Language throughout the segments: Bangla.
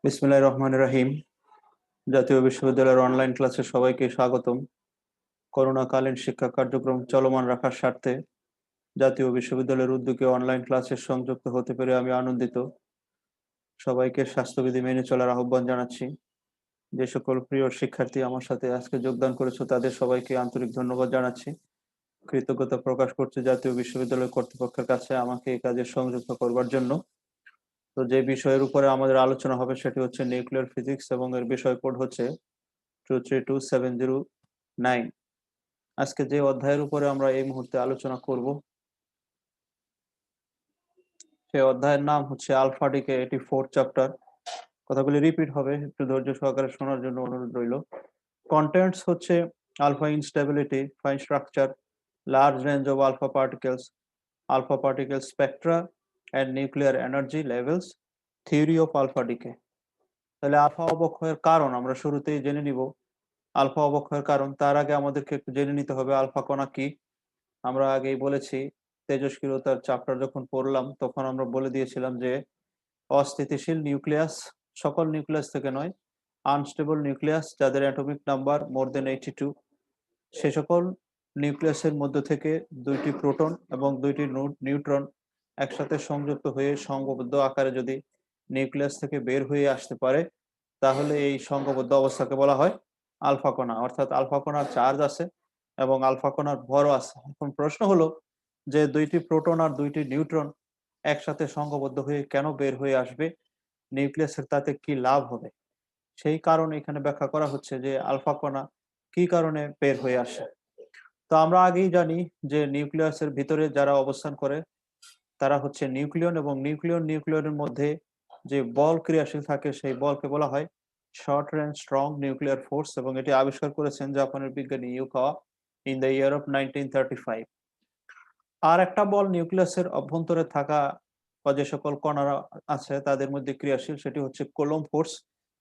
বিসমিল্লাহির রহমানির রহিম। জাতীয় বিশ্ববিদ্যালয়ের অনলাইন ক্লাসে সবাইকে স্বাগতম। করোনাকালীন শিক্ষা কার্যক্রম চলমান রাখার স্বার্থে জাতীয় বিশ্ববিদ্যালয়ের উদ্যোগে অনলাইন ক্লাসে সংযুক্ত হতে পেরে আমি আনন্দিত। সবাইকে স্বাস্থ্যবিধি মেনে চলার আহ্বান জানাচ্ছি। যে সকল প্রিয় শিক্ষার্থী আমার সাথে আজকে যোগদান করেছো তাদের সবাইকে আন্তরিক ধন্যবাদ জানাচ্ছি। কৃতজ্ঞতা প্রকাশ করছি জাতীয় বিশ্ববিদ্যালয় কর্তৃপক্ষের কাছে আমাকে এই কাজে সংযুক্ত করবার জন্য। তো যে বিষয়ের উপরে আমাদের আলোচনা হবে সেটি হচ্ছে নিউক্লিয়ার ফিজিক্স এবং এর বিষয় কোড হচ্ছে 232709। আজকে যে অধ্যায়ের উপরে আমরা এই মুহূর্তে আলোচনা করব সেই অধ্যায়ের নাম হচ্ছে আলফা ডিকে। এটি 4th চ্যাপ্টার। কথাগুলি রিপিট হবে, একটু ধৈর্য সহকারে শোনার জন্য অনুরোধ রইল। কন্টেন্টস হচ্ছে alpha instability, fine structure, large range of alpha particle spectra and nuclear energy levels, theory of alpha decay. তাহলে আলফা অবক্ষয়ের কারণ আমরা শুরুতেই জেনে নিব। আলফা অবক্ষয়ের কারণ, তার আগে আমাদেরকে একটু জেনে নিতে হবে আলফা কণা কি। আমরা আগেই বলেছি, তেজস্ক্রিয়তার চ্যাপ্টার যখন পড়লাম তখন আমরা বলে দিয়েছিলাম যে অস্থিতিশীল নিউক্লিয়াস, সকল নিউক্লিয়াস থেকে নয়, আনস্টেবল নিউক্লিয়াস যাদের অ্যাটমিক নাম্বার মোর দেন 82, সে সকল নিউক্লিয়াসের মধ্য থেকে দুইটি প্রোটন এবং দুইটি নিউট্রন একসাথে সংযুক্ত হয়ে সংঘবদ্ধ আকারে যদি নিউক্লিয়াস থেকে বের হয়ে আসতে পারে তাহলে এই সংঘবদ্ধ অবস্থাকে বলা হয় আলফা কণা। অর্থাৎ আলফা কণার চার্জ আছে এবং আলফা কণার ভরও আছে। এখন প্রশ্ন হলো যে দুইটি প্রোটন আর দুইটি নিউট্রন একসাথে সংঘবদ্ধ হয়ে কেন বের হয়ে আসবে, নিউক্লিয়াসের তাতে কি লাভ হবে, সেই কারণ এখানে ব্যাখ্যা করা হচ্ছে যে আলফা কণা কি কারণে বের হয়ে আসে। তো আমরা আগেই জানি যে নিউক্লিয়াসের ভিতরে যারা অবস্থান করে তারা হচ্ছে নিউক্লিয়ন, এবং নিউক্লিয়নের মধ্যে যে বল ক্রিয়াশীল থাকে সেই বলকে বলা হয় short range strong nuclear force, এবং এটি আবিষ্কার করেছেন জাপানের বিজ্ঞানী Yukawa in the year of 1935। আর একটা বল নিউক্লিয়াসের অভ্যন্তরে থাকা বা যে সকল কণারা আছে তাদের মধ্যে ক্রিয়াশীল, সেটি হচ্ছে কুলম্ব ফোর্স।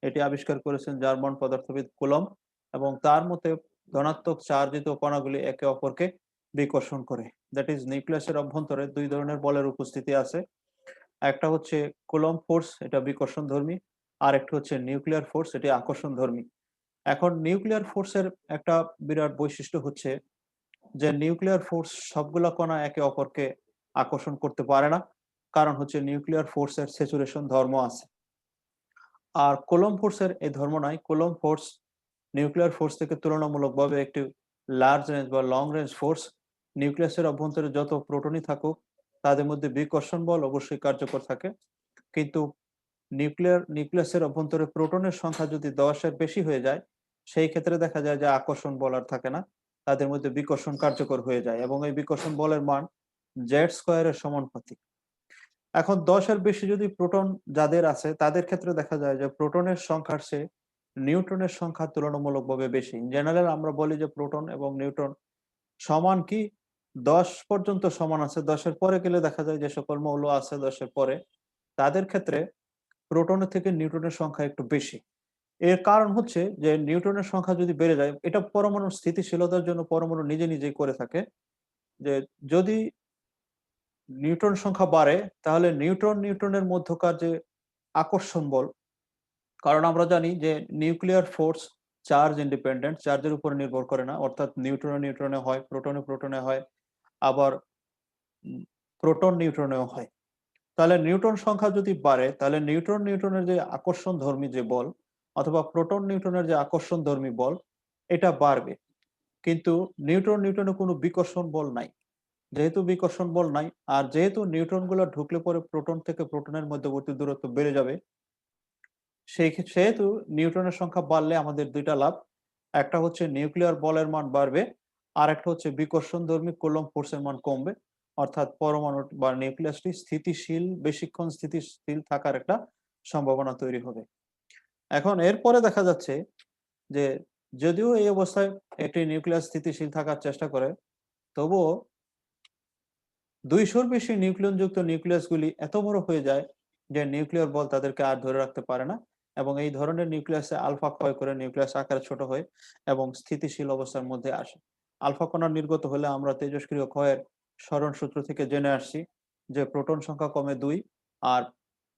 এটি আবিষ্কার করেছেন জার্মান পদার্থবিদ কুলম্ব, এবং তার মতে ধনাত্মক চার্জিত কণাগুলি একে অপরকে বিকর্ষণ করে। দ্যাট ইজ, নিউক্লিয়াসের অভ্যন্তরে দুই ধরনের বলের উপস্থিতি আছে। একটা হচ্ছে কুলম্ব ফোর্স, এটা বিকর্ষণ ধর্মী, আর একটা হচ্ছে নিউক্লিয়ার ফোর্স, এটি আকর্ষণ ধর্মী। এখন নিউক্লিয়ার ফোর্সের একটা বিরাট বৈশিষ্ট্য হচ্ছে যে নিউক্লিয়ার ফোর্স সবগুলা কণা একে অপরকে আকর্ষণ করতে পারে না, কারণ হচ্ছে নিউক্লিয়ার ফোর্সের স্যাচুরেশন ধর্ম আছে। আর কুলম্ব ফোর্সের এই ধর্ম নাই। কুলম্ব ফোর্স নিউক্লিয়ার ফোর্স থেকে তুলনামূলকভাবে একটি লার্জ রেঞ্জ বা লং রেঞ্জ ফোর্স। নিউক্লিয়াসের অভ্যন্তরে যত প্রোটনই থাকুক তাদের মধ্যে বিকর্ষণ বল অবশ্যই কার্যকর থাকে, কিন্তু নিউক্লিয়াসের অভ্যন্তরে প্রোটনের সংখ্যা যদি 10-এর বেশি হয়ে যায় সেই ক্ষেত্রে দেখা যায় যে আকর্ষণ বল আর থাকে না, তাদের মধ্যে বিকর্ষণ কার্যকর হয়ে যায়, এবং এই বিকর্ষণ বলের মান জেড স্কয়ারের সমানুপাতিক। এখন 10-এর বেশি যদি প্রোটন যাদের আছে তাদের ক্ষেত্রে দেখা যায় যে প্রোটনের সংখ্যার চেয়ে নিউট্রনের সংখ্যা তুলনামূলকভাবে বেশি। ইন জেনারেল আমরা বলি যে প্রোটন এবং নিউট্রন সমান কি, 10 পর্যন্ত সমান আছে, 10-এর পরে গেলে দেখা যায় যে সকল মৌল আছে 10-এর পরে তাদের ক্ষেত্রে প্রোটনের থেকে নিউট্রনের সংখ্যা একটু বেশি। এর কারণ হচ্ছে যে নিউট্রনের সংখ্যা যদি বেড়ে যায়, এটা পরমাণুর স্থিতিশীলতার জন্য পরমাণু নিজে নিজেই করে থাকে, যে যদি নিউট্রন সংখ্যা বাড়ে তাহলে নিউট্রনের মধ্যকার যে আকর্ষণ বল, কারণ আমরা জানি যে নিউক্লিয়ার ফোর্স চার্জ ইন্ডিপেন্ডেন্ট, চার্জের উপর নির্ভর করে না, অর্থাৎ নিউট্রনে হয়, প্রোটনে হয়, আবার প্রোটন নিউট্রনেও হয়। তাহলে নিউট্রন সংখ্যা যদি বাড়ে তাহলে নিউট্রনের যে আকর্ষণ ধর্মী যে বল, অথবা প্রোটন নিউট্রনের যে আকর্ষণ ধর্মী বল, এটা বাড়বে। কিন্তু নিউট্রনে কোনো বিকর্ষণ বল নাই। যেহেতু বিকর্ষণ বল নাই, আর যেহেতু নিউট্রন গুলো ঢুকলে পরে প্রোটন থেকে প্রোটনের মধ্যবর্তী দূরত্ব বেড়ে যাবে, সেহেতু নিউট্রনের সংখ্যা বাড়লে আমাদের দুইটা লাভ। একটা হচ্ছে নিউক্লিয়ার বলের মান বাড়বে, আর একটা হচ্ছে বিকর্ষণ ধর্মী কুলম্ব ফোর্সের মান কমবে, অর্থাৎ পরমাণু বা নিউক্লিয়াসটি বেশিক্ষণ স্থিতিশীল থাকার একটা সম্ভাবনা তৈরি হবে। এখন এরপরে দেখা যাচ্ছে যে যদিও এই অবস্থায় একটি নিউক্লিয়াস স্থিতিশীল থাকার চেষ্টা করে, তবুও 200-র বেশি নিউক্লিয়ন যুক্ত নিউক্লিয়াসগুলি এত বড় হয়ে যায় যে নিউক্লিয়ার বল তাদেরকে আর ধরে রাখতে পারে না, এবং এই ধরনের নিউক্লিয়াসে আলফা ক্ষয় করে নিউক্লিয়াস আকারে ছোট হয় এবং স্থিতিশীল অবস্থার মধ্যে আসে। আলফা কণা নির্গত হলে আমরা তেজস্ক্রিয় ক্ষয়ের সরণ সূত্র থেকে জেনে আসছি যে প্রোটন সংখ্যা কমে 2 আর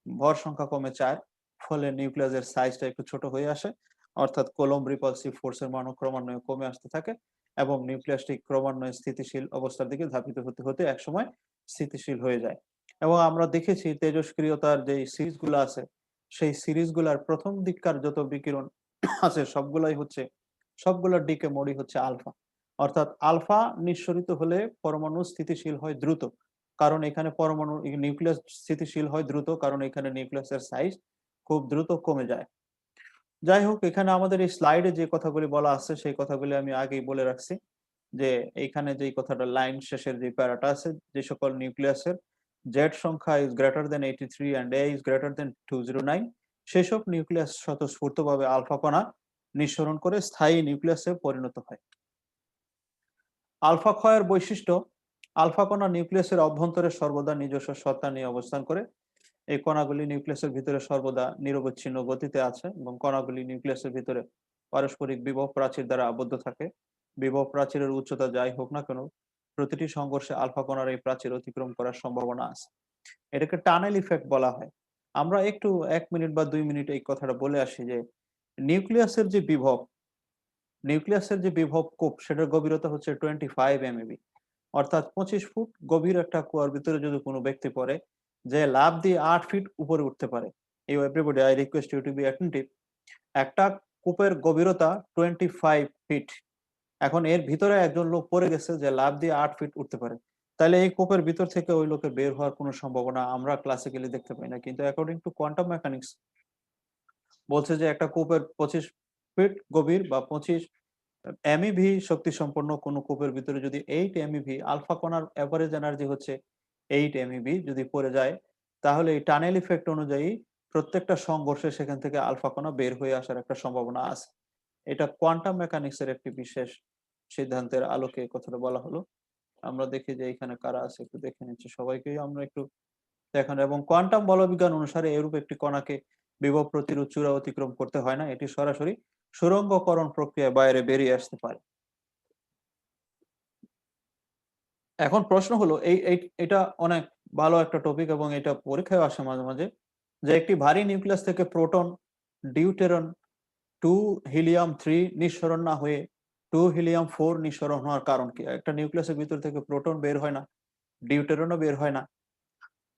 ভর সংখ্যা কমে 4। ফলে নিউক্লিয়াসের সাইজটা একটু ছোট হয়ে আসে, অর্থাৎ কোলম্ব রিপালসিভ ফোর্সের মানও ক্রমান্বয়ে কমে আসতে থাকে এবং নিউক্লিয়াসটি ক্রমান্বয়ে স্থিতিশীল অবস্থার দিকে ধাবিত হতে হতে একসময় স্থিতিশীল হয়ে যায়। এবং আমরা দেখেছি তেজস্ক্রিয়তার যে সিরিজগুলো আছে, সেই সিরিজগুলার প্রথম দিককার যত বিকিরণ আছে সবগুলোর ডিকে মোডই হচ্ছে আলফা। অর্থাৎ আলফা নিঃসরিত হলে পরমাণু স্থিতিশীল হয় দ্রুত, কারণ এখানে নিউক্লিয়াস স্থিতিশীল হয় দ্রুত কারণ এখানে নিউক্লিয়াসের সাইজ খুব দ্রুত কমে যায়। যাই হোক, এখানে আমাদের এই স্লাইডে যে কথাগুলি বলা আছে সেই কথাগুলি আমি আগেই বলে রাখছি, যে এইখানে যেই কথাটা লাইন শেষের যে প্যারাটা আছে, যে সকল নিউক্লিয়াসের জেড সংখ্যা is greater than 83 and A is greater than 209, সেসব নিউক্লিয়াস স্বতঃস্ফূর্তভাবে আলফা কণা নিঃসরণ করে স্থায়ী নিউক্লিয়াসে পরিণত হয়। আলফা ক্ষয়ের বৈশিষ্ট্য: আলফা কণা নিউক্লিয়াসের অভ্যন্তরে সর্বদা নিজস্ব সত্তা নিয়ে অবস্থান করে। এই কণাগুলি নিউক্লিয়াসের ভিতরে সর্বদা নিরবচ্ছিন্ন গতিতে আছে এবং কণাগুলি নিউক্লিয়াসের ভিতরে পারস্পরিক বিভব প্রাচীর দ্বারা আবদ্ধ থাকে। বিভব প্রাচীরের উচ্চতা যাই হোক না কেন, প্রতিটি সংঘর্ষে আলফা কণার এই প্রাচীর অতিক্রম করার সম্ভাবনা আছে। এটাকে টানেল ইফেক্ট বলা হয়। আমরা একটু 1 মিনিট বা 2 মিনিট এই কথাটা বলে আসি যে নিউক্লিয়াসের যে বিভব কূপ সেটার গভীরতা হচ্ছে 25 MeV, অর্থাৎ 25 ফুট গভীর একটা কুয়ার ভিতরে যদি কোনো ব্যক্তি পড়ে, যে লাফ দিয়ে 8 ফিট উপরে উঠতে পারে। Everybody, I request you to be attentive. একটা কূপের গভীরতা 25 ফিট। এখন এর ভিতরে একজন লোক পড়ে গেছে যে লাফ দিয়ে 8 ফিট উঠতে পারে। তাহলে এই কূপের ভিতর থেকে ওই লোকের বের হওয়ার কোনো সম্ভাবনা আমরা ক্লাসিক্যালি দেখতে পাই না, কিন্তু অ্যাকর্ডিং টু কোয়ান্টাম মেকানিক্স বলছে যে একটা কূপের 25 ফিট গভীর বা 25 MeV শক্তি সম্পন্ন কোনো কূপের ভিতরে যদি 8 MeV আলফা কণার এভারেজ এনার্জি হচ্ছে 8 MeV যদি পড়ে যায়, তাহলে এই টানেল ইফেক্ট অনুযায়ী প্রত্যেকটা সংঘর্ষে সেখান থেকে আলফা কণা বের হয়ে আসার একটা সম্ভাবনা আছে। এটা কোয়ান্টাম মেকানিক্স এর একটি বিশেষ সিদ্ধান্তের আলোকে কথাটা বলা হলো। আমরা দেখি যে এখানে কারা আছে একটু দেখে নিচ্ছি, সবাইকেই আমরা একটু দেখানো। এবং কোয়ান্টাম বলবিজ্ঞান অনুসারে এরূপ একটি কণাকে বিভব প্রতিরোধ চূড়া অতিক্রম করতে হয় না, এটি সরাসরি সুড়ঙ্গকরণ প্রক্রিয়ায় বাইরে বেরিয়ে আসতে পারে। এখন প্রশ্ন হলো এটা অনেক ভালো একটা টপিক এবং এটা পরীক্ষায় আসে মাঝে মাঝে, যে একটি ভারী নিউক্লিয়াস থেকে প্রোটন, ডিউটেরন 2 হিলিয়াম 3 নিঃসরণ না হয়ে 2 হিলিয়াম 4 নিঃসরণ হওয়ার কারণ কি? একটা নিউক্লিয়াসের ভিতর থেকে প্রোটন বের হয় না, ডিউটেরনও বের হয় না,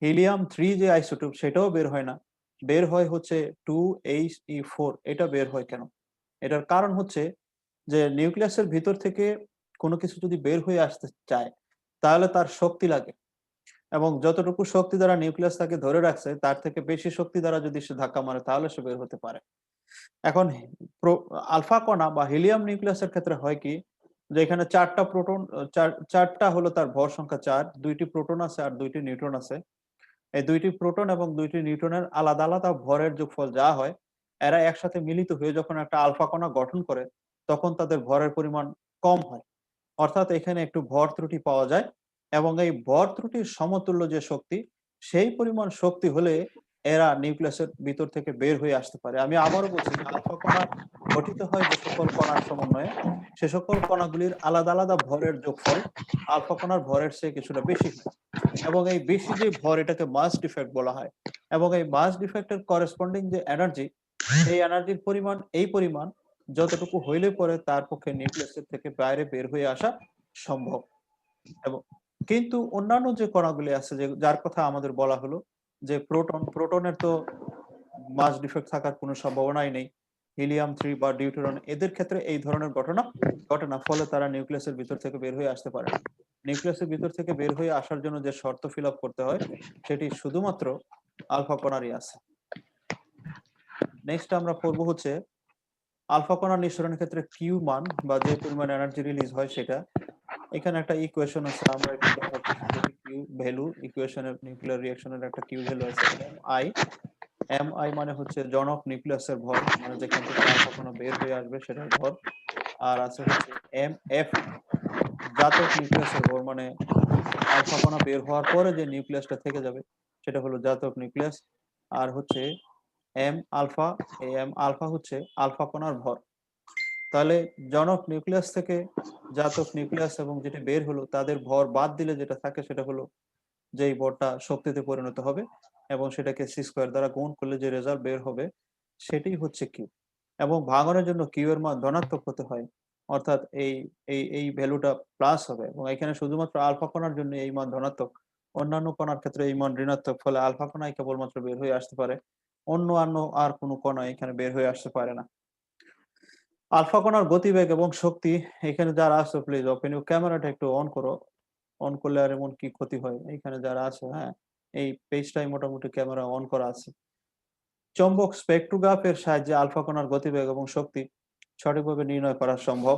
হিলিয়াম 3 যে আইসোটোপ সেটাও বের হয় না, বের হয় হচ্ছে 2He4। এটা বের হয় কেন? এটার কারণ হচ্ছে যে নিউক্লিয়াসের ভিতর থেকে কোনো কিছু যদি বের হয়ে আসতে চায় তাহলে তার শক্তি লাগে, এবং যতটুকু শক্তি দ্বারা নিউক্লিয়াস তাকে ধরে রাখছে তার থেকে বেশি শক্তি দ্বারা যদি সে ধাক্কা মারে তাহলে সে বের হতে পারে। এখন আলফা কণা বা হিলিয়াম নিউক্লিয়াসের ক্ষেত্রে হয় কি, যে এখানে 4টা প্রোটন, 4টা হলো তার ভর সংখ্যা 4, 2টি প্রোটন আছে আর 2টি নিউট্রন আছে। এই 2টি প্রোটন এবং 2টি নিউট্রনের আলাদা আলাদা ভরের যোগফল যা হয়, এরা একসাথে মিলিত হয়ে যখন একটা আলফা কণা গঠন করে তখন তাদের ভরের পরিমাণ কম হয়। অর্থাৎ এখানে একটু ভর ত্রুটি পাওয়া যায় এবং এই ভর ত্রুটির সমতুল্য যে শক্তি, সেই পরিমাণ শক্তি হলে এরা নিউক্লিয়াসের ভিতর থেকে বের হয়ে আসতে পারে। আমি আবারও বলছি, আলফা কণা গঠিত হয় যে সকল কণার সমন্বয়ে, সে সকল কণাগুলির আলাদা আলাদা ভরের যোগফল আলফা কণার ভরের চেয়ে কিছুটা বেশি হয় এবং এই বেশি যে ভর এটাকে মাস ডিফেক্ট বলা হয়। এবং এই মাস ডিফেক্টের করেসপন্ডিং যে এনার্জি, এই এনার্জির পরিমাণ এই পরিমাণ যতটুকু হইলে পরে তার পক্ষে নিউক্লিয়াসের থেকে বাইরে বের হয়ে আসা সম্ভব। এবং কিন্তু অন্যান্য যে কণাগুলি আছে যে যার কথা আমাদের বলা হলো, যে প্রোটনের তো মাস ডিফেক্ট থাকার কোনো সম্ভাবনাই নেই। হিলিয়াম 3 বা ডিউটেরন এদের ক্ষেত্রে এই ধরনের ঘটনা ঘটে না, ফলে তারা নিউক্লিয়াসের ভিতর থেকে বের হয়ে আসতে পারে না। নিউক্লিয়াসের ভিতর থেকে বের হয়ে আসার জন্য যে শর্ত ফিল আপ করতে হয় সেটি শুধুমাত্র আলফা কণারই আছে। নেক্সট আমরা পড়বো হচ্ছে আলফা কণা নিঃসরণের ক্ষেত্রে কিউ মান বা যে পরিমাণ এনার্জি রিলিজ হয় সেটা। এখানে একটা ইকুয়েশন আছে, আমরা একটু দেখার চেষ্টা করি। কিউ ভ্যালু ইকুয়েশনের নিউক্লিয়ার রিঅ্যাকশনের একটা কিউ ভ্যালু আছে এমআই মানে হচ্ছে জন অফ নিউক্লিয়াসের ভর, মানে যেখান থেকে আলফা কণা বের হয়ে আসবে সেটার ভর। আর আছে হচ্ছে এফ জাতক নিউক্লিয়াসের ভর, মানে আলফা কণা বের হওয়ার পরে যে নিউক্লিয়াসটা থেকে যাবে সেটা হলো জাতক নিউক্লিয়াস। আর হচ্ছে আলফা, আলফা হচ্ছে আলফা কণার ভর। তাহলে জনক নিউক্লিয়াস থেকে জাতক নিউক্লিয়াস এবং যেটা বের হলো তাদের ভর বাদ দিলে যেটা থাকে সেটা হলো যেই ভরটা শক্তিতে পরিণত হবে এবং সেটাকে সি স্কোয়ার দ্বারা গুণ করলে যে রেজাল্ট বের হবে সেটাই হচ্ছে কিউ। এবং ভাঙনের জন্য কিউ এর মান ধনাত্মক হতে হয়, অর্থাৎ এই ভ্যালুটা প্লাস হবে, এবং এখানে শুধুমাত্র আলফা কণার জন্য এই মান ধনাত্মক, অন্যান্য কণার ক্ষেত্রে এই মান ঋণাত্মক, ফলে আলফা কণাই কেবলমাত্র বের হয়ে আসতে পারে, অন্য আর কোনো কণা এখানে বের হয়ে আসতে পারে না। আলফা কণার গতিবেগ এবং শক্তি এখানে যারা আছে প্লিজ ওপেন ইউ ক্যামেরাটা একটু অন করো। অন করলে আর এমন কি ক্ষতি হয়? এইখানে যারা আছে, হ্যাঁ, এই পেজটাই মোটামুটি ক্যামেরা অন করা আছে। চৌম্বক স্পেকট্রোগ্রাফের সাহায্যে আলফা কণার গতিবেগ এবং শক্তি সঠিকভাবে নির্ণয় করা সম্ভব।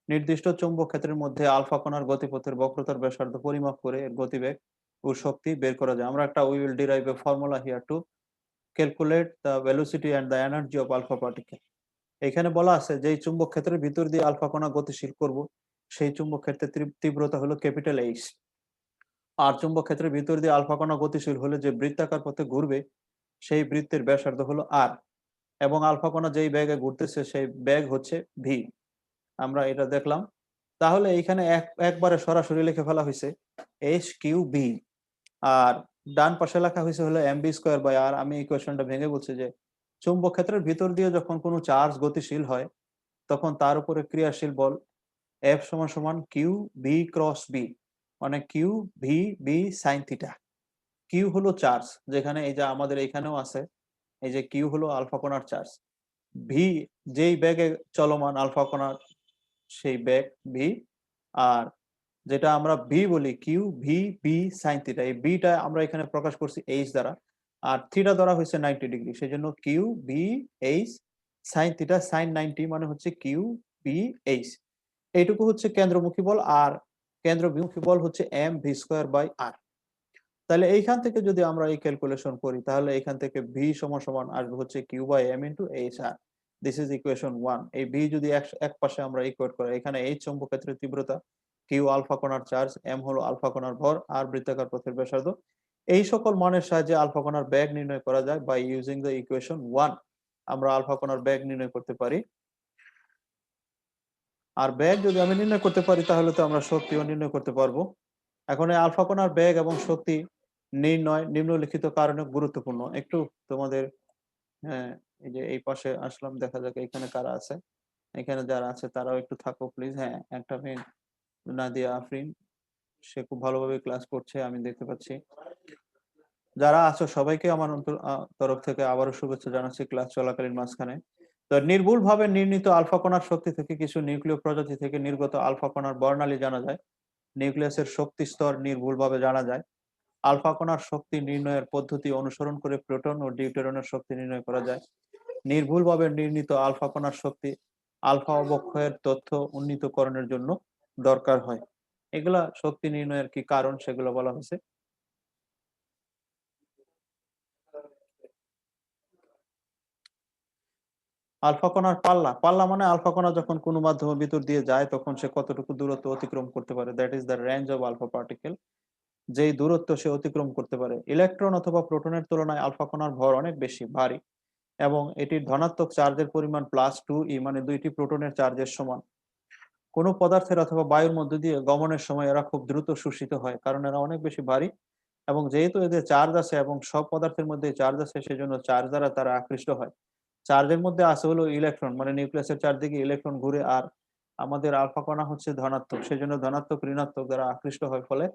নির্দিষ্ট চৌম্বক ক্ষেত্রের মধ্যে আলফা কণার গতিপথের বক্রতার ব্যাসার্ধ পরিমাপ করে এর গতিবেগ ও শক্তি বের করা যায়। আমরা একটা we will derive a formula here to calculate the velocity and the energy of alpha particle. এখানে বলা আছে যেই চুম্বক ক্ষেত্রের ভিতর দিয়ে আলফা কণা গতিশীল করব, সেই চুম্বক ক্ষেত্রের তীব্রতা হলো ক্যাপিটাল এইচ। আর চুম্বক ক্ষেত্রের ভিতর দিয়ে আলফা কণা গতিশীল হলে যে বৃত্তাকার পথে ঘুরবে সেই বৃত্তের ব্যাসার্ধ হলো আর, এবং আলফা কণা যেই বেগে ঘুরতেছে সেই বেগ হচ্ছে ভি। আমরা এটা দেখলাম। তাহলে এইখানে একবারে সরাসরি লিখে ফেলা হয়েছে এইচ কিউ বি, আর ডান পাশে লেখা হয়েছে হলো এম বি স্কোয়ার বাই আর। আমি ইকুয়েশনটা ভেঙে বলছি যে চুম্বক ক্ষেত্রের ভিতর দিয়ে যখন কোনো চার্জ গতিশীল হয় তখন তার উপরে ক্রিয়াশীল বল এফ সমান সমান কিউ বি ক্রস বি, মানে Q V B sine theta. কিউ হলো চার্জ, যেখানে এই যে আমাদের এইখানেও আছে, এই যে কিউ হলো আলফা কণার চার্জ, ভি যেই বেগে চলমান আলফা কণার সেই বেগ ভি, আর যেটা আমরা ভি বলি Q V B sine theta, এই বিটা আমরা এখানে প্রকাশ করছি এইচ দ্বারা, আর থিটা ধরা হয়েছে 90 ডিগ্রি, সেই জন্য Q V H sine theta, sine 90 মানে হচ্ছে কিউ বি এইচ। এইটুকু হচ্ছে কেন্দ্রমুখী বল, আর কেন্দ্রবিমুখী বল হচ্ছে এম ভি স্কোয়ার বাই আর। তাহলে এইখান থেকে যদি আমরা এই ক্যালকুলেশন করি তাহলে এখান থেকে ভি সমান সমান আসবে হচ্ছে Q by M into H R. This is equation 1। এই ভি যদি এক পাশে আমরা ইকুয়েট করি, এখানে এইচ চৌম্বক ক্ষেত্রের তীব্রতা, কিউ আলফা কণার চার্জ, এম হলো আলফা কণার ভর, আর বৃত্তাকার পথের ব্যাসার্ধ, এই সকল মানের সাহায্যে আলফা কণার বেগ নির্ণয় করা যায় বাই ইউজিং দ্য ইকুয়েশন 1। আমরা আলফা কণার বেগ নির্ণয় করতে পারি, আর বেগ যদি আমি নির্ণয় করতে পারি তাহলে তো আমরা শক্তিও নির্ণয় করতে পারবো। এখন এই আলফা কণার বেগ এবং শক্তি নির্ণয় নিম্নলিখিত কারণে গুরুত্বপূর্ণ। একটু তোমাদের, হ্যাঁ, এই যে এই পাশে আসলাম, দেখা যাক এখানে কারা আছে। এখানে যারা আছে তারাও একটু থাকো প্লিজ। হ্যাঁ, একটা মেয়ে নাদিয়া আফরিন, সে খুব ভালোভাবে ক্লাস করছে আমি দেখতে পাচ্ছি। যারা আছো সবাইকে আমার তরফ থেকে আবারও শুভেচ্ছা জানাচ্ছি ক্লাস চলাকালীন মাঝখানে। তো নির্ভুলভাবে নির্ণীত আলফা কণার শক্তি থেকে কিছু নিউক্লিয় প্রজাতি থেকে নির্গত আলফা কণার বর্ণালী জানা যায়। নিউক্লিয়াসের শক্তি স্তর নির্ভুলভাবে জানা যায়। আলফা কণার শক্তি নির্ণয়ের পদ্ধতি অনুসরণ করে প্রোটন ও ডিউটেরনের শক্তি নির্ণয় করা যায়। নির্ভুলভাবে নির্ণীত আলফা কণার শক্তি আলফা অবক্ষয়ের তথ্য উন্নীতকরণের জন্য দরকার হয়। এগুলা শক্তি নির্ণয়ের কি কারণ সেগুলো বলা হয়েছে। আলফা কণার পাল্লা, পাল্লা মানে আলফা কণা যখন কোনো মাধ্যমের ভিতর দিয়ে যায় তখন সে কতটুকু দূরত্ব অতিক্রম করতে পারে, that is the range of alpha particle. যেই দূরত্ব সে অতিক্রম করতে পারে। ইলেকট্রন অথবা প্রোটনের তুলনায় আলফা কণার ভর অনেক বেশি ভারী, এবং এটির ধনাত্মক চার্জের পরিমাণ +2e, মানে দুইটি প্রোটনের চার্জের সমান। কোনো পদার্থের অথবা বায়ুর মধ্য দিয়ে গমনের সময় এরা খুব দ্রুত শোষিত হয়, কারণ এরা অনেক বেশি ভারী, এবং যেহেতু এদের চার্জ আছে এবং সব পদার্থের মধ্যে চার্জ আছে সেজন্য চার্জ দ্বারা তারা আকৃষ্ট হয়। চার্জের মধ্যে আছে হলো ইলেকট্রন, মানে নিউক্লিয়াসের চারদিকে ইলেকট্রন ঘুরে, আর আমাদের আলফা কণা হচ্ছে ধনাত্মক, সেজন্য ধনাত্মক ঋণাত্মক দ্বারা আকৃষ্ট হয়, ফলে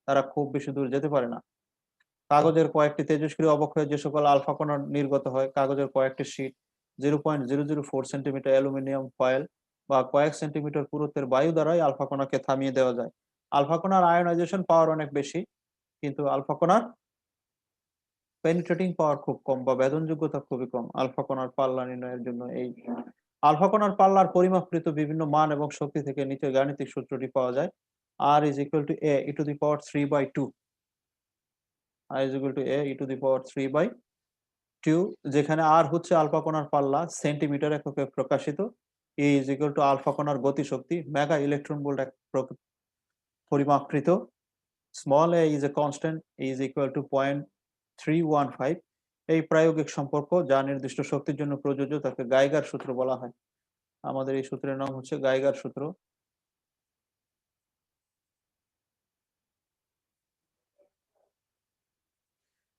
তারা খুব বেশি দূর যেতে পারে না। কাগজের কয়েকটি তেজস্ক্রিয় অবক্ষয়ে যে সকল আলফা কণা নির্গত হয়, কাগজের কয়েকটি শীট, 0.004 সেন্টিমিটার অ্যালুমিনিয়াম ফয়েল বা কয়েক সেন্টিমিটার পুরুত্বের বায়ু দ্বারাই আলফা কণাকে থামিয়ে দেওয়া যায়। আলফা কণার আয়নাইজেশন পাওয়ার অনেক বেশি, কিন্তু আলফা কণার পেনিট্রেটিং পাওয়ার খুব কম বা বেদনযোগ্যতা খুবই কম। আলফা কণার পাল্লা নির্ণয়ের জন্য এই আলফা কণার পাল্লার পরিমাপকৃত বিভিন্ন মান এবং শক্তি থেকে নিচের গাণিতিক সূত্রটি পাওয়া যায়। r is equal to a e to the power 3/2, r is equal to a e to the power 3/2, যেখানে r হচ্ছে আলফা কণার পাল্লা সেন্টিমিটার এককে প্রকাশিত, e is equal to alpha কণার গতিশক্তি মেগা ইলেকট্রন ভোল্ট পরিমাপকৃত, small a is a constant, e is equal to 0.315। এই প্রায়োগিক সম্পর্ক যা নির্দিষ্ট শক্তির জন্য প্রযোজ্য তাকে গাইগার সূত্র বলা হয়। আমাদের এই সূত্রের নাম হচ্ছে গাইগার সূত্র।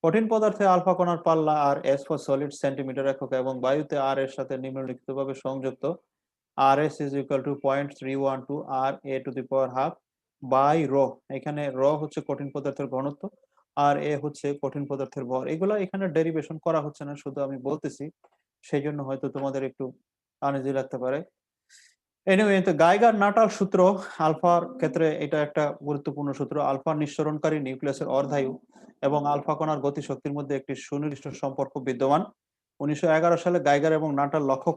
কঠিন পদার্থে আলফা কণার পাল্লা R S for solid centimetre একক এবং বায়ুতে আর এর সাথে নিম্নলিখিতভাবে সংযুক্ত R S is equal to 0.312 R A to the power half by rho. এখানে র হচ্ছে কঠিন পদার্থের ঘনত্ব আর এ হচ্ছে কঠিন পদার্থের ভর। এগুলো এখানে ডেরিভেশন করা হচ্ছে না, শুধু আমি বলতেছি, সেই জন্য হয়তো তোমাদের একটু আনইজি লাগতে পারে। এনিওয়ে, তো গাইগার নাটাল সূত্র আলফার ক্ষেত্রে এটা একটা গুরুত্বপূর্ণ সূত্র। আলফা নিঃসরণকারী নিউক্লিয়াসের অর্ধায়ু এবং আলফা কণার গতিশক্তির মধ্যে একটি সুনির্দিষ্ট সম্পর্ক বিদ্যমান। 1911 সালে গাইগার এবং নাটাল লক্ষ্য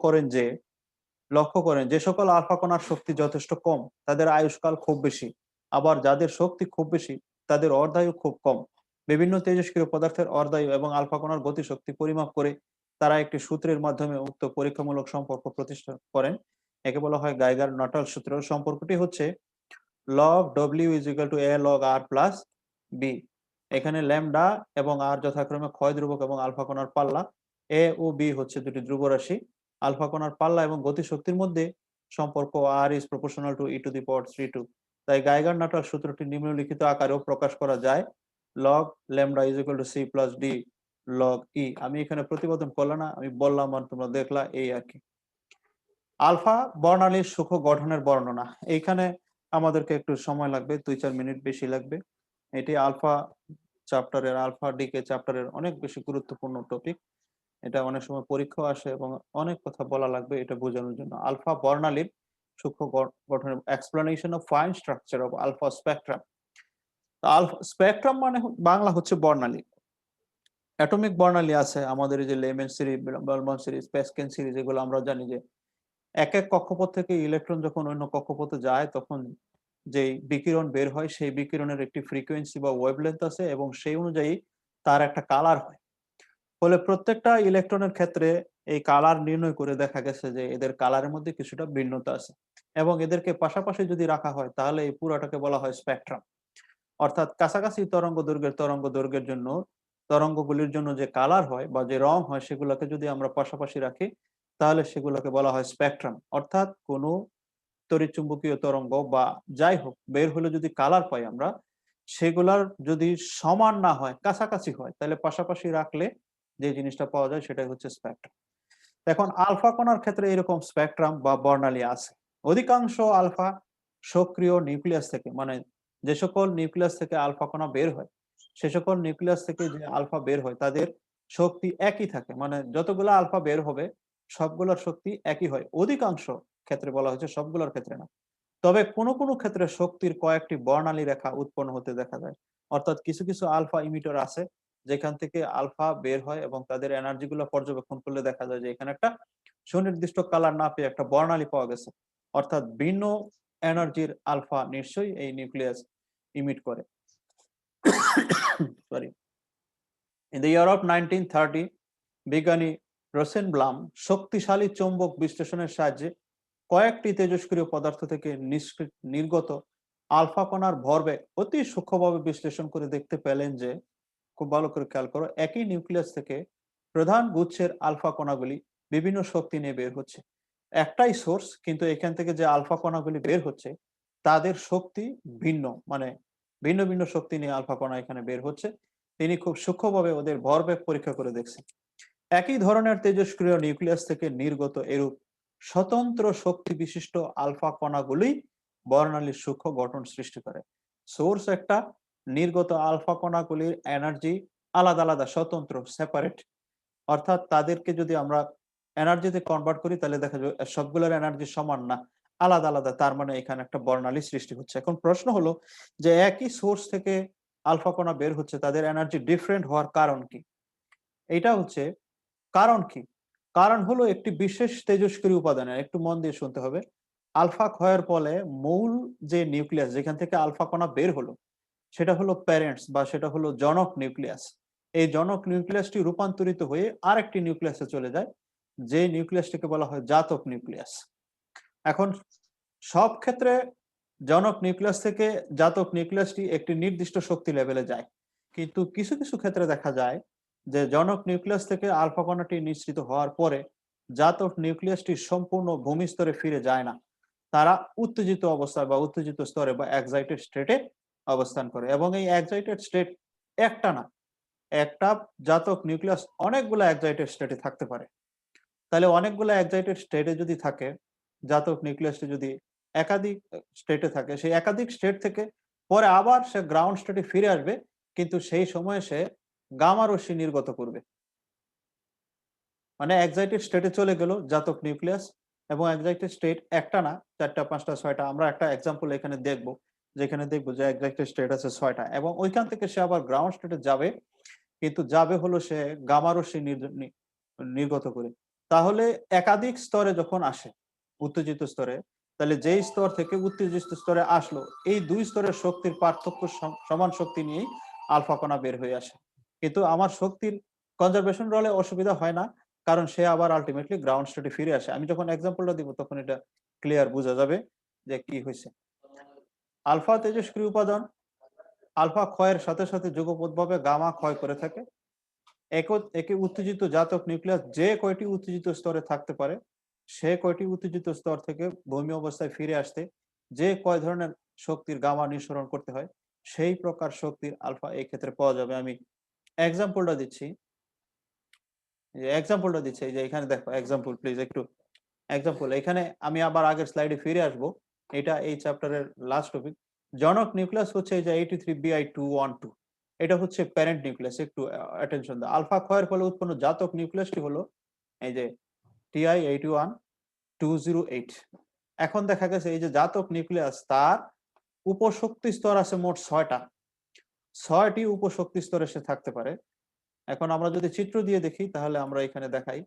করেন যে সকল আলফা কণার শক্তি যথেষ্ট কম তাদের আয়ুষ্কাল খুব বেশি, আবার যাদের শক্তি খুব বেশি তাদের অর্ধায়ু খুব কম। বিভিন্ন তেজস্ক্রিয় পদার্থের অর্ধায়ু এবং আলফা কণার গতিশক্তি পরিমাপ করে তারা একটি সূত্রের মাধ্যমে উক্ত পরীক্ষামূলক সম্পর্ক প্রতিষ্ঠা করেন। একে বলা হয় গাইগার নাটাল সূত্র। সম্পর্কটি হচ্ছে log W is equal to A log R plus B. এখানে ল্যামডা এবং আর যথাক্রমে ক্ষয় ধ্রুবক এবং আলফা কণার পাল্লা, এ ও বি হচ্ছে দুটি ধ্রুব রাশি। আলফা কণার পাল্লা এবং গতিশক্তির মধ্যে সম্পর্ক R is proportional to E to the power 3 2। তাই গাইগার নাটাল সূত্রটি নিম্নলিখিত আকারেও প্রকাশ করা যায়, log lambda is equal to C plus D log E. আমি এখানে প্রতিপাদন করলাম না, আমি বললাম আর তোমরা দেখলা, এই আর কি। আলফা বর্ণালীর সূক্ষ্ম গঠনের বর্ণনা। এইখানে আমাদেরকে একটু সময় লাগবে, 2-4 মিনিট বেশি লাগবে। এটি আলফা চ্যাপ্টারের, আলফা ডিকে চ্যাপ্টারের অনেক বেশি গুরুত্বপূর্ণ টপিক। এটা অনেক সময় পরীক্ষা আসে এবং অনেক কথা বলা লাগবে এটা বোঝানোর জন্য। আলফা বর্ণালীর সূক্ষ্ম গঠনের explanation of fine structure of alpha spectrum. Alpha spectrum মানে বাংলা হচ্ছে বর্ণালী। অ্যাটমিক বর্ণালী আছে আমাদের, এই যে লেমেন সিরিজ, বেলমন সিরিজ, পেসকেন সিরিজ, এগুলো আমরা জানি যে এক এক কক্ষপথ থেকে ইলেকট্রন যখন অন্য কক্ষপথে যায় তখন যে বিকিরণ বের হয় সেই বিকিরণের একটি ফ্রিকোয়েন্সি বা ওয়েভলেন্থ আছে এবং সেই অনুযায়ী তার একটা কালার হয়। ফলে প্রত্যেকটা ইলেকট্রনের ক্ষেত্রে এই কালার নির্ণয় করে দেখা গেছে যে এদের কালারের মধ্যে কিছুটা ভিন্নতা আছে এবং এদেরকে পাশাপাশি যদি রাখা হয় তাহলে এই পুরাটাকে বলা হয় স্পেকট্রাম। অর্থাৎ কাছাকাছি তরঙ্গ দৈর্ঘ্যের জন্য তরঙ্গগুলির জন্য যে কালার হয় বা যে রং হয় সেগুলোকে যদি আমরা পাশাপাশি রাখি তাহলে সেগুলোকে বলা হয় স্পেকট্রাম। অর্থাৎ কোনো তড়িৎচুম্বকীয় তরঙ্গ বা যাই হোক বের হলে যদি কালার পাই আমরা, সেগুলার যদি সমান না হয়, কাছাকাছি হয়, তাহলে পাশাপাশি রাখলে যে জিনিসটা পাওয়া যায় সেটাই হচ্ছে স্পেকট্রাম। এখন আলফা কণার ক্ষেত্রে এরকম স্পেকট্রাম বা বর্ণালী আছে। অধিকাংশ আলফা সক্রিয় নিউক্লিয়াস থেকে, মানে যে সকল নিউক্লিয়াস থেকে আলফা কণা বের হয়, সে সকল নিউক্লিয়াস থেকে যে আলফা বের হয় তাদের শক্তি একই থাকে, মানে যতগুলো আলফা বের হবে সবগুলোর শক্তি একই হয়। অধিকাংশ ক্ষেত্রে বলা হয়েছে, সবগুলোর ক্ষেত্রে না। তবে কোনো কোনো ক্ষেত্রে শক্তির কয়েকটি বর্ণালী রেখা উৎপন্ন হতে দেখা যায়। অর্থাৎ কিছু কিছু আলফা ইমিটার আছে যেখান থেকে আলফা বের হয় এবং তাদের এনার্জি গুলো পর্যবেক্ষণ করলে দেখা যায় যে এখানে একটা সুনির্দিষ্ট কালার না পেয়ে একটা বর্ণালী পাওয়া গেছে। অর্থাৎ ভিন্ন এনার্জির আলফা নিশ্চয়ই এই নিউক্লিয়াস ইমিট করে। Sorry. In the year of 1930 বিজ্ঞানী রোসেনব্লাম শক্তিশালী চৌম্বক বিশ্লেষণের সাহায্যে কয়েকটি তেজস্ক্রিয় পদার্থ থেকে নির্গত আলফা কণার ভরবেগ অতি সূক্ষ্মভাবে বিশ্লেষণ করে দেখতে পেলেন যে, খুব ভালো করে খেয়াল করো, একই নিউক্লিয়াস থেকে প্রধান গুচ্ছের আলফা কণাগুলি বিভিন্ন শক্তি নিয়ে বের হচ্ছে। একটাই সোর্স, কিন্তু এখান থেকে যে আলফা কণাগুলি বের হচ্ছে তাদের শক্তি ভিন্ন, মানে ভিন্ন ভিন্ন শক্তি নিয়ে আলফা কণা এখানে বের হচ্ছে। তিনি খুব সূক্ষ্মভাবে ওদের ভরবেগ পরীক্ষা করে দেখছেন। একই ধরনের তেজস্ক্রিয় নিউক্লিয়াস থেকে নির্গত এরূপ স্বতন্ত্র শক্তি বিশিষ্ট আলফা কণাগুলি বর্ণালীর সূক্ষ্ম গঠন সৃষ্টি করে। সোর্স একটা, নির্গত আলফা কণাগুলির এনার্জি আলাদা আলাদা, স্বতন্ত্র, সেপারেট। অর্থাৎ তাদেরকে যদি আমরা এনার্জিতে কনভার্ট করি তাহলে দেখা যাবে সবগুলোর এনার্জি সমান না, আলাদা আলাদা। তার মানে এখানে একটা বর্ণালী সৃষ্টি হচ্ছে। এখন প্রশ্ন হলো যে একই সোর্স থেকে আলফা কণা বের হচ্ছে, তাদের এনার্জি ডিফারেন্ট হওয়ার কারণ কি? এটা হচ্ছে কারণ কি? কারণ হলো একটি বিশেষ তেজস্ক্রিয় উপাদানের, একটু মন দিয়ে শুনতে হবে। আলফা ক্ষয়ের ফলে মূল যে নিউক্লিয়াস যেখান থেকে আলফা কণা বের হলো সেটা হলো প্যারেন্টস বা সেটা হলো জনক নিউক্লিয়াস। এই জনক নিউক্লিয়াসটি রূপান্তরিত হয়ে আরেকটি নিউক্লিয়াসে চলে যায়, যে নিউক্লিয়াসটিকে বলা হয় জাতক নিউক্লিয়াস। এখন সব ক্ষেত্রে জনক নিউক্লিয়াস থেকে জাতক নিউক্লিয়াসটি একটি নির্দিষ্ট শক্তি লেভেলে যায়, কিন্তু কিছু কিছু ক্ষেত্রে দেখা যায় যে জনক নিউক্লিয়াস থেকে আলফা কণাটি নিঃসৃত হওয়ার পরে জাতক নিউক্লিয়াসটি সম্পূর্ণ ভূমি স্তরে ফিরে যায় না। তারা উত্তেজিত অবস্থায় বা উত্তেজিত স্তরে বা এক্সাইটেড স্টেটে অবস্থান করে এবং এই এক্সাইটেড স্টেট একটা না, একটা জাতক নিউক্লিয়াস অনেকগুলো এক্সাইটেড স্টেটে থাকতে পারে। তাহলে অনেকগুলো এক্সাইটেড স্টেটে যদি থাকে, জাতক নিউক্লিয়াসটি যদি একাধিক স্টেটে থাকে, সেই একাধিক স্টেট থেকে পরে আবার সে গ্রাউন্ড স্টেটে ফিরে আসবে, কিন্তু সেই সময়ে সে গামা রশ্মি নির্গত করবে। মানে এক্সাইটেড স্টেটে চলে গেল জাতক নিউক্লিয়াস, এবং এক্সাইটেড স্টেট একটা না, ৪টা ৫টা ৬টা। আমরা একটা এক্সাম্পল এখানে দেখব, যেখানে দেখব যে এক্সাইটেড স্টেট আছে ৬টা, এবং ওইখান থেকে সে আবার গ্রাউন্ড স্টেটে যাবে, কিন্তু যাবে হলো সে গামা রশ্মি নির্গত করে। তাহলে একাধিক স্তরে যখন আসে, উত্তেজিত স্তরে, তাহলে যেই স্তর থেকে উত্তেজিত স্তরে আসলো, এই ২ স্তরের শক্তির পার্থক্য সমান শক্তি নিয়েই আলফা কণা বের হয়ে আসে। কিন্তু আমার শক্তির কনজারভেশন রলে অসুবিধা হয় না, কারণ সে আবার আল্টিমেটলি গ্রাউন্ড স্টেটে ফিরে আসে। আমি যখন এক্সাম্পলটা দিব তখন এটা ক্লিয়ার বোঝা যাবে যে কি হইছে। আলফা তেজস্ক্রিয় উপাদান, আলফা ক্ষয়ের সাথে সাথে যুগপৎভাবে গামা ক্ষয় করে থাকে। একে উত্তেজিত জাতক নিউক্লিয়াস যে কয়টি উত্তেজিত স্তরে থাকতে পারে, সে কয়টি উত্তেজিত স্তর থেকে ভূমি অবস্থায় ফিরে আসতে যে কয় ধরনের শক্তির গামা নিঃসরণ করতে হয়, সেই প্রকার শক্তির আলফা এই ক্ষেত্রে পাওয়া যাবে। আমি এক্সাম্পলটা দিচ্ছি, এই যে এখানে দেখো এক্সাম্পল, প্লিজ একটু এক্সাম্পল। এখানে আমি আবার আগের স্লাইডে ফিরে আসব। এটা এই চ্যাপ্টারের লাস্ট টপিক। জনক নিউক্লিয়াস হচ্ছে এই যে 83Bi212, এটা হচ্ছে প্যারেন্ট নিউক্লিয়াস। একটু অ্যাটেনশন দাও। আলফা ক্ষয়ের ফলে উৎপন্ন জাতক নিউক্লিয়াসটি হলো এই যে Ti81208। এখন দেখা গেছে এই যে জাতক নিউক্লিয়াস, তার উপশক্তি স্তর আছে মোট 6টা। 6টি উপশক্তি স্তরে সে থাকতে পারে। এখন আমরা যদি চিত্র দিয়ে দেখি, তাহলে আমরা এখানে দেখাই,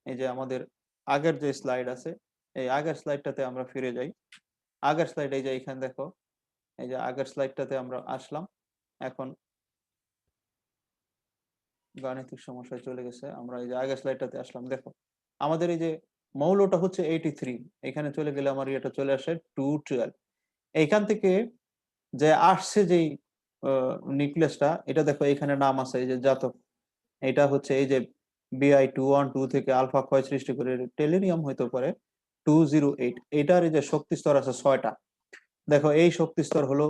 এই যে আমাদের আগের যে স্লাইড আছে, এই আগের স্লাইডটাতে আমরা ফিরে যাই। আগের স্লাইড, এই যে এখানে দেখো, এই যে আগের স্লাইডটাতে আমরা আসলাম। এখন গাণিতিক সমস্যায় চলে গেছে, আমরা এই যে আগের স্লাইডটাতে আসলাম। দেখো আমাদের এই যে মৌলটা হচ্ছে 83, এখানে চলে গেলে আমার এটা চলে আসে 212। এইখান থেকে যে আসছে যেই নিউক্লিয়াসটা, এটা দেখো এখানে নাম আছে এই যে জাতক। এটা হচ্ছে এই যে Bi212 থেকে আলফা ক্ষয় সৃষ্টি করে টেলিনিয়াম হইতে পারে 208। এটার এই যে শক্তি স্তর আছে 6টা। দেখো এই শক্তি স্তর হলো,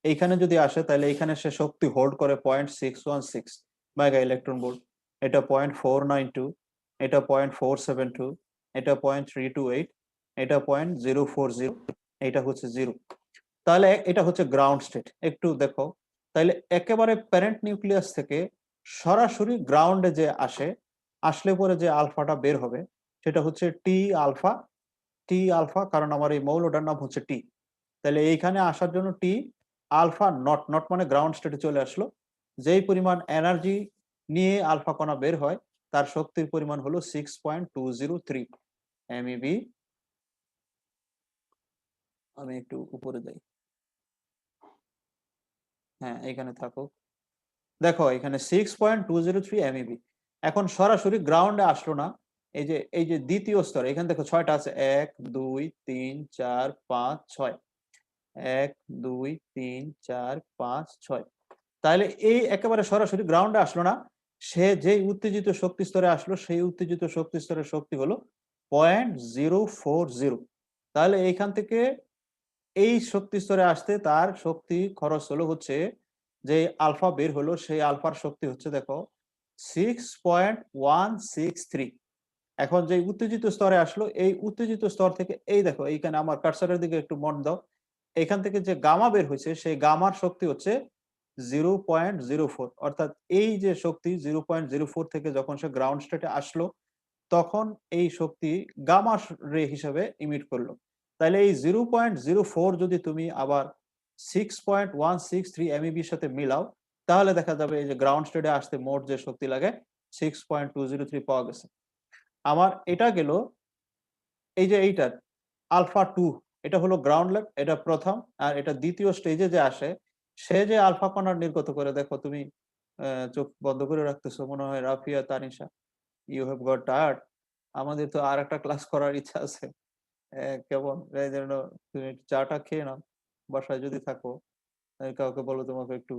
এইখানে যদি আসে তাহলে এইখানে সে শক্তি হোল্ড করে 0.616 মেগা ইলেকট্রন ভোল্ট। এটা 0.492, এটা 0.472, এটা 0.328, এটা 0.040, এটা হচ্ছে 0। তাহলে এটা হচ্ছে গ্রাউন্ড স্টেট। একটু দেখো, তাহলে একেবারে প্যারেন্ট নিউক্লিয়াস থেকে সরাসরি গ্রাউন্ডে যে আসে, আসলে পরে যে আলফাটা বের হবে সেটা হচ্ছে টি আলফা। টি আলফা, কারণ আমার এই মৌলটার নাম হচ্ছে টি। তাহলে এইখানে আসার জন্য টি আলফা নট, নট মানে গ্রাউন্ড স্টেটে চলে আসলো। যেই পরিমাণ এনার্জি নিয়ে আলফা কণা বের হয়, তার শক্তির পরিমাণ হলো 6.203 MeV। আমি একটু উপরে যাই, হ্যাঁ এখানে থাকো। দেখো এখানে 6.203 MeV। এখন সরাসরি গ্রাউন্ডে আসলো না, এই যে দ্বিতীয় স্তর, এখানে দেখো 6টা আছে, 1 2 3 4 5 6, 1 2 3 4 5 6। তাহলে এই একেবারে সরাসরি গ্রাউন্ডে আসলো না, সে যে উত্তেজিত শক্তি স্তরে আসলো, সেই উত্তেজিত শক্তি স্তরের শক্তি হলো 0.040। তাহলে এইখান থেকে এই শক্তি স্তরে আসতে তার শক্তি খরচ হলো হচ্ছে, যে আলফা বের হলো সেই আলফার শক্তি হচ্ছে দেখো 6.163। এখন যে উত্তেজিত স্তরে আসলো, এই উত্তেজিত স্তর থেকে এই দেখো এইখানে আমার কার্সারের দিকে একটু মন দাও, এখান থেকে যে গামা বের হয়েছে সেই গামার শক্তি হচ্ছে 0.04। অর্থাৎ এই যে শক্তি 0.04 থেকে যখন সে গ্রাউন্ড স্টেটে আসলো, তখন এই শক্তি গামা রে হিসেবে ইমিট করলো। তাহলে এই 0.04 যদি তুমি আবার 6.163 MeV সাথে মিলাও, তাহলে দেখা যাবে এই যে গ্রাউন্ড স্টেটে আসতে মোট যে শক্তি লাগে 6.203 পাওয়া গেছে। আমার এটা গেল এই যে এইটার আলফা 2, এটা হলো গ্রাউন্ড লেভ, এটা প্রথম। আর এটা দ্বিতীয় স্টেজে যে আসে, সে যে আলফা কণা নির্গত করে, দেখো তুমি চোখ বন্ধ করে রাখতেছো, মনে হয় Rafia Tanisha, you have got tired. আমাদের তো আর একটা ক্লাস করার ইচ্ছা আছে। কেমন এই যেন তুমি একটু চাটা খেয়ে নাও, বাসায় যদি থাকো। কাউকে বলো তোমাকে একটু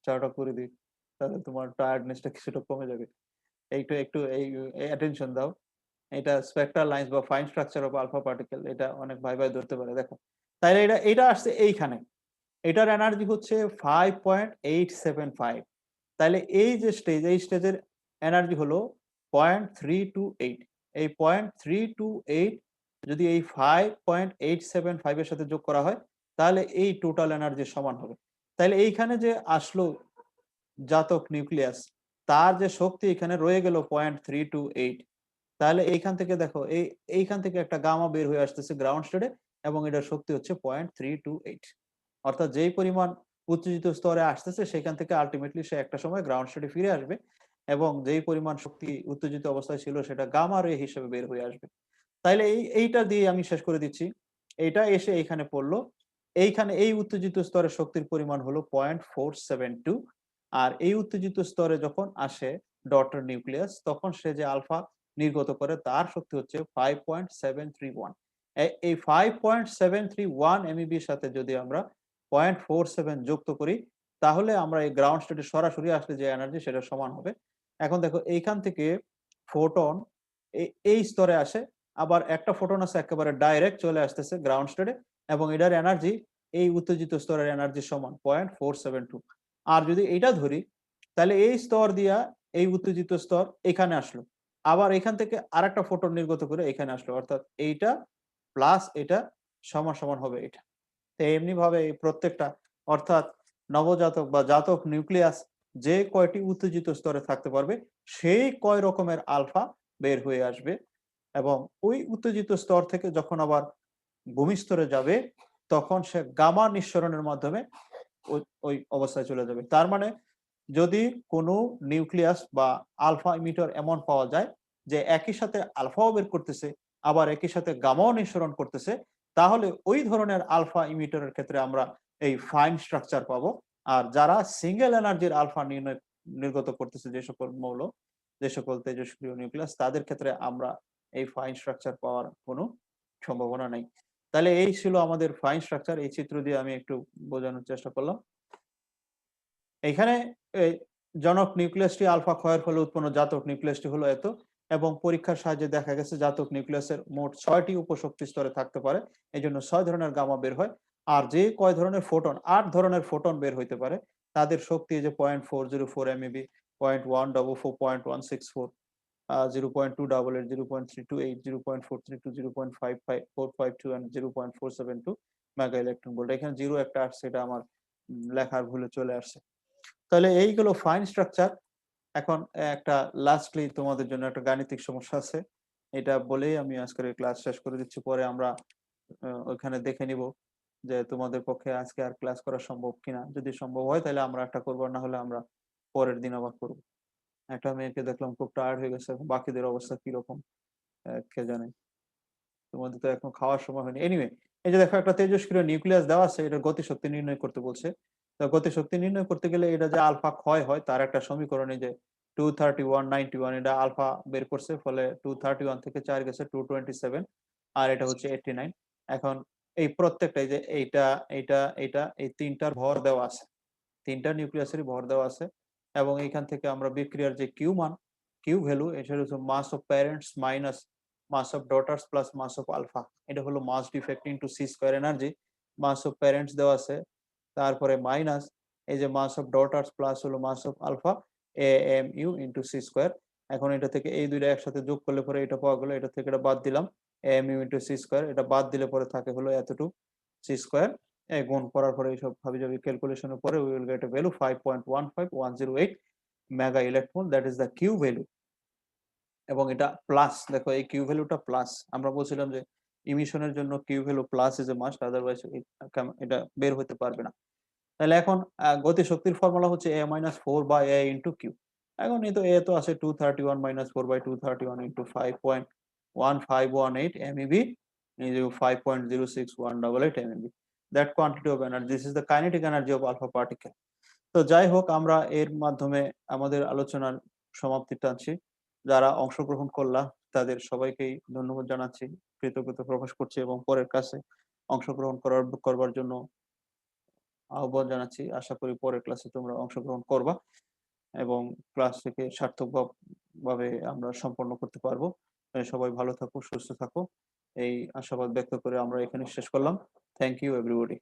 চাটা করে দিই, তাহলে তোমার টায়ার্ডনেসটা কিছুটা কমে যাবে। একটু একটু এই অ্যাটেনশন দাও। এটা স্পেকট্রাল লাইন্স বা fine structure of alpha particle, এটা অনেক ভাই ভাই ধরতে পারে। দেখো তাইলে এটা আসছে এইখানে, এটার এনার্জি হচ্ছে 5.875। তাহলে এই যে স্টেজ, এই স্টেজের এনার্জি হলো 0.328। এই 0.328 যদি এই 5.875 এর সাথে যোগ করা হয় তাহলে এই টোটাল এনার্জির সমান হবে। তাহলে এইখানে যে আসলো জাতক নিউক্লিয়াস, তার যে শক্তি এখানে রয়ে গেল 0.328। তাহলে এইখান থেকে দেখো এইখান থেকে একটা গামা বের হয়ে আসতেছে গ্রাউন্ড স্টেটে এবং এটার শক্তি হচ্ছে 0.328। অর্থাৎ যেই পরিমাণ উত্তেজিত স্তরে আসতেছে সেখান থেকে আলটিমেটলি সে একটা সময় গ্রাউন্ড স্টেটে ফিরে আসবে এবং যেই পরিমাণ শক্তি উত্তেজিত অবস্থায় ছিল সেটা গামা রে হিসেবে বের হয়ে আসবে। তাইলে এইটা দিয়ে আমি শেষ করে দিচ্ছি। এইটা এসে এইখানে পড়লো। এইখানে এই উত্তেজিত স্তরের শক্তির পরিমাণ হলো 0.472। আর এই উত্তেজিত স্তরে যখন আসে ডটার নিউক্লিয়াস তখন সে যে আলফা নির্গত করে তার শক্তি হচ্ছে 5.731। এই 5.731 MeV এর সাথে যদি আমরা 0.47 যুক্ত করি তাহলে আমরা এই গ্রাউন্ড স্টেটে সরাসরি আসলে যে এনার্জি সেটা সমান হবে। এখন দেখো এইখান থেকে ফোটন এই স্তরে আসে, আবার একটা ফোটন আছে একেবারে ডাইরেক্ট চলে আসতেছে গ্রাউন্ড স্টেটে এবং এটার এনার্জি এই উত্তেজিত স্তরের এনার্জি সমান 0.472। আর যদি এটা ধরি তাহলে এই স্তর দিয়া এই উত্তেজিত স্তর এখানে আসলো, আবার এখান থেকে আরেকটা ফোটন নির্গত করে এখানে আসলো, অর্থাৎ এইটা প্লাস এটা সমান সমান হবে এটা। তো এমনি ভাবে এই প্রত্যেকটা, অর্থাৎ নবজাতক বা জাতক নিউক্লিয়াস যে কয়টি উত্তেজিত স্তরে থাকতে পারবে সেই কয় রকমের আলফা বের হয়ে আসবে এবং ওই উত্তেজিত স্তর থেকে যখন আবার ভূমিস্তরে যাবে তখন সে গামা নিঃসরণের মাধ্যমে ওই অবস্থায় চলে যাবে। তার মানে যদি কোনো নিউক্লিয়াস বা আলফা ইমিটার এমন পাওয়া যায় যে একই সাথে আলফাও বের করতেছে আবার একই সাথে গামাও নিঃসরণ করতেছে, তাহলে ওই ধরনের আলফা ইমিটারের ক্ষেত্রে আমরা এই ফাইন স্ট্রাকচার পাবো। আর যারা সিঙ্গেল এনার্জির আলফা নির্গত করতেছে যে সকল মৌল, যে সকল তেজস্ক্রিয় নিউক্লিয়াস, তাদের ক্ষেত্রে আমরা এই ফাইন স্ট্রাকচার পাওয়ার কোনো সম্ভাবনা নেই। তাহলে এই ছিল আমাদের ফাইন স্ট্রাকচার। এই চিত্র দিয়ে আমি একটু বোঝানোর চেষ্টা করলাম। এখানে এই জনক নিউক্লিয়াসটি আলফা ক্ষয়ের ফলে উৎপন্ন জাতক নিউক্লিয়াসটি হলো এত, এবং পরীক্ষার সাহায্যে দেখা গেছে জাতক নিউক্লিয়াসের মোট 6টি উপশক্তি স্তরে থাকতে পারে। এই জন্য 6 ধরনের গামা বের হয়। আর যে কয় ধরনের ফোটন, 8 ধরনের ফোটন বের হইতে পারে, তাদের শক্তি যে 0.404 MeV, 0.144, 0.164, 0.288, 0.328, 0.432, 0.452 and 0.472 mega electron volt. এখানে জিরো একটা আসছে, এটা আমার লেখার ভুলে চলে আসছে। তাহলে এইগুলো ফাইন স্ট্রাকচার। এখন একটা লাস্টলি তোমাদের জন্য একটা গাণিতিক সমস্যা আছে, এটা বলেই আমি আজকের ক্লাস শেষ করে দিচ্ছি। পরে আমরা ওইখানে দেখে নিব যে তোমাদের পক্ষে আজকে আর ক্লাস করা সম্ভব কিনা। যদি সম্ভব হয় তাহলে আমরা একটা করবো, না হলে আমরা পরের দিন আবার করবো। একটা মেয়েকে দেখলাম খুব টায়ার্ড হয়ে গেছে, বাকিদের অবস্থা কিরকম কে জানে। তোমাদের তো এখন খাওয়ার সময় হয়নি। এনিওয়ে, এই যে দেখো একটা তেজস্ক্রিয় নিউক্লিয়াস দেওয়া আছে, এটা গতিশক্তি নির্ণয় করতে বলছে। তো গতিশক্তি নির্ণয় করতে গেলে এটা যে আলফা ক্ষয় হয় তার একটা সমীকরণ, এই যে 23191, এটা আলফা বের করছে, ফলে 231 থেকে 4 গেছে 227, আর এটা হচ্ছে 89। এখন এই প্রত্যেকটা, এই যে এইটা এইটা এইটা এই তিনটার ভর দেওয়া আছে, তিনটা নিউক্লিয়াসেরই ভর দেওয়া আছে। এবং এইখান থেকে আমরা বিক্রিয়ার যে কিউ মান, কিউ ভ্যালু, এটা হচ্ছে mass of parents minus mass of daughters plus mass of alpha, এটা হলো mass defect into C square energy. Mass of parents দেওয়া আছে, তারপরে মাইনাস এই যে মাস অফ ডটার্স প্লাস হলো mass of alpha A M U into C square. এখন এটা থেকে এই দুইটা একসাথে যোগ করলে পরে এটা পাওয়া গেল, এটা থেকে এটা বাদ দিলাম, M U into C square, এটা বাদ দিলে পরে থাকে হলো এতটুকু সি স্কয়ার। গুণ করার পরে এইসব হাবিজাবি ক্যালকুলেশনের পরে we will get a value 5.15108 mega electron, that is the Q value. এবং এটা প্লাস, দেখো এই কিউ ভ্যালুটা প্লাস, আমরা বলছিলাম যে ইমিশনের জন্য Q value plus is a must, otherwise এটা বের হতে পারবে না। তাহলে এখন গতি শক্তির ফর্মুলা হচ্ছে a minus 4 by a into Q. এখন এই তো a তো আছে 231 minus 4 by 231 into 5.1518 MeV, is 5.06188 MeV. That quantity of energy, this is the kinetic energy of alpha particle. তো যাই হোক, আমরা এর মাধ্যমে আমাদের আলোচনার সমাপ্তি টানছি। যারা অংশগ্রহণ করলা তাদের সবাইকেই ধন্যবাদ জানাচ্ছি, কৃতজ্ঞতা প্রকাশ করছি এবং পরের ক্লাসে অংশগ্রহণ করবার জন্য আহ্বান জানাচ্ছি। আশা করি পরের ক্লাসে তোমরা অংশগ্রহণ করবা এবং ক্লাসটিকে সার্থকভাবে আমরা সম্পন্ন করতে পারবো। সবাই ভালো থাকো, সুস্থ থাকো, এই আশাবাদ ব্যক্ত করে আমরা এখানে শেষ করলাম। Thank you everybody.